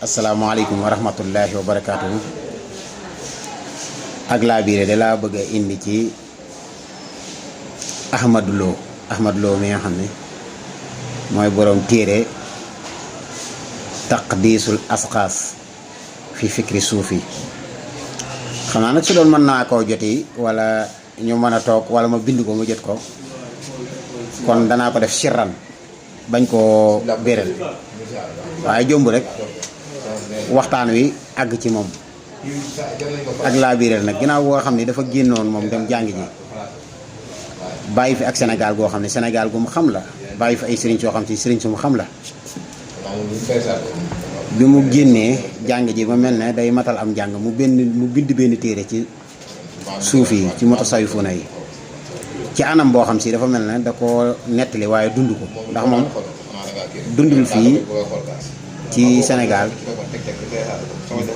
asalaamaaleykum wa rahmatullahi wa barakaatuhu. ak laa biire de laa bëgg a indi ci Ahmadou Lo mi nga xam ne mooy boroom téere taqdiisul asxaas fi fikri suufi. xam naa nag su doon mën naa koo joti wala ñu mën a toog wala ma bind ko mu jot ko kon danaa ko def sirran bañ koo béral waaye jomb rek waxtaan wi àgg ci moom ak laa biiral nag ginnaaw boo xam ne dafa génnoon moom dem jàng ji bàyyi fi ak Sénégal goo xam ne Sénégal gu mu xam la, bàyyi fi ay sëriñ soo xam si sëriñ su mu xam la. bi mu génnee jàng ji ba mel ne day matal am jàng mu bind benn téere ci suuf yi ci mutasawwifuna yi ci anam boo xam si dafa mel ne da ko nettali waaye dund ko, ndax moom dundul fii ci Sénégal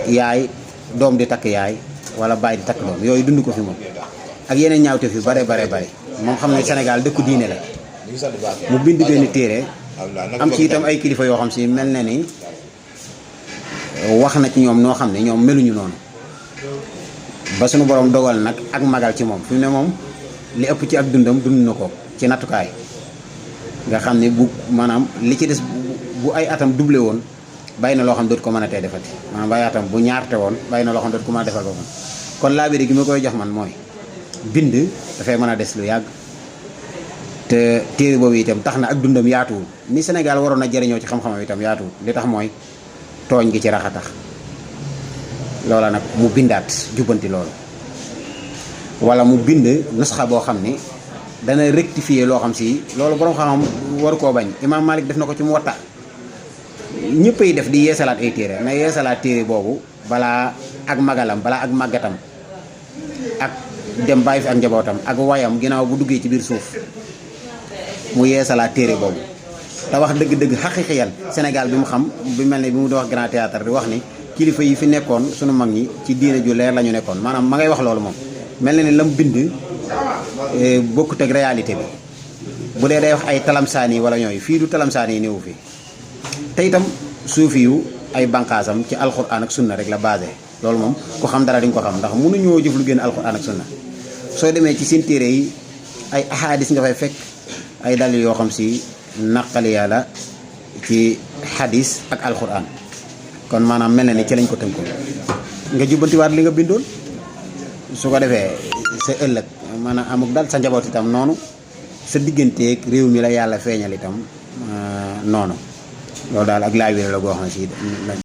yaay doom di takk yaay wala baay di takk doom, yooyu dund ko fi moom ak yeneen ñaawte fi bare moom xam ne Sénégal dëkku diine la. mu bind benn téere am ci itam ay kilifa yoo xam si mel na ni wax na ci ñoom noo xam ne ñoom meluñu noonu ba suñu borom dogal nag ak magal ci moom fi mu ne moom li ëpp ci ak dundam dund na ko ci nattukaay nga xam ne bu maanaam li ci des bu ay atam doublé woon bàyyi na loo xam dootu ko mën a tee defati, maanaam bàyyi atam bu ñaarte woon bàyyi na loo xam dootu ko mën a defal boppam. kon laabire gi ma koy jox man mooy bind dafay mën a des lu yàgg te téere boobu itam tax na ak dundam yaatuwul ni Sénégal waroon a jëriñoo ci xam-xamam itam yaatuwul. li tax mooy tooñ gi ci rax a tax loola nag mu bindaat jubbanti loolu wala mu bind nusxa boo xam ni dana rectifier loo xam si loolu borom xam-xam waru koo bañ. Imaam Malik def na ko ci Muwatta, ñëpp ay def di yeesalaat ay téere na yeesalaat téere boobu balaa ak magalam balaa ak màggatam ak dem bàyyi fi ak njabootam ak wayam ginnaaw bu duggee ci biir suuf mu yeesalaat téere boobu. te wax dëgg-dëgg xaqiqiyan Sénégal bi mu xam bi mel ne bi mu di wax Grand Théâtre di wax ni kilifa yi fi nekkoon sunu mag ñi ci diine ju leer la ñu nekkoon, maanaam ma ngay wax loolu moom mel na ni lam bind bokkut ak réalité bi. bu dee day wax ay talamsaani wala ñooyu fii du talamsaani yi néewu fi te itam suufi yu ay bànqaasam ci alxuraan ak sunna rek la basé. loolu moom ku xam dara di nga ko xam ndax mënuñoo jëf lu génn alxuraan ak sunna. soo demee ci seen téere yi ay ahadis nga fay fekk ay dalil yoo xam si naqali yàlla ci hadis ak alxuraan. kon maanaam mel na ni ci lañ ko tënkoon nga jubbantiwaat li nga bindoon su ko defee sa ëllëg maanaam amuk dal sa njaboot itam noonu sa digganteeg réew mi la yàlla feeñal itam noonu loolu daal ak laabire la goo xam si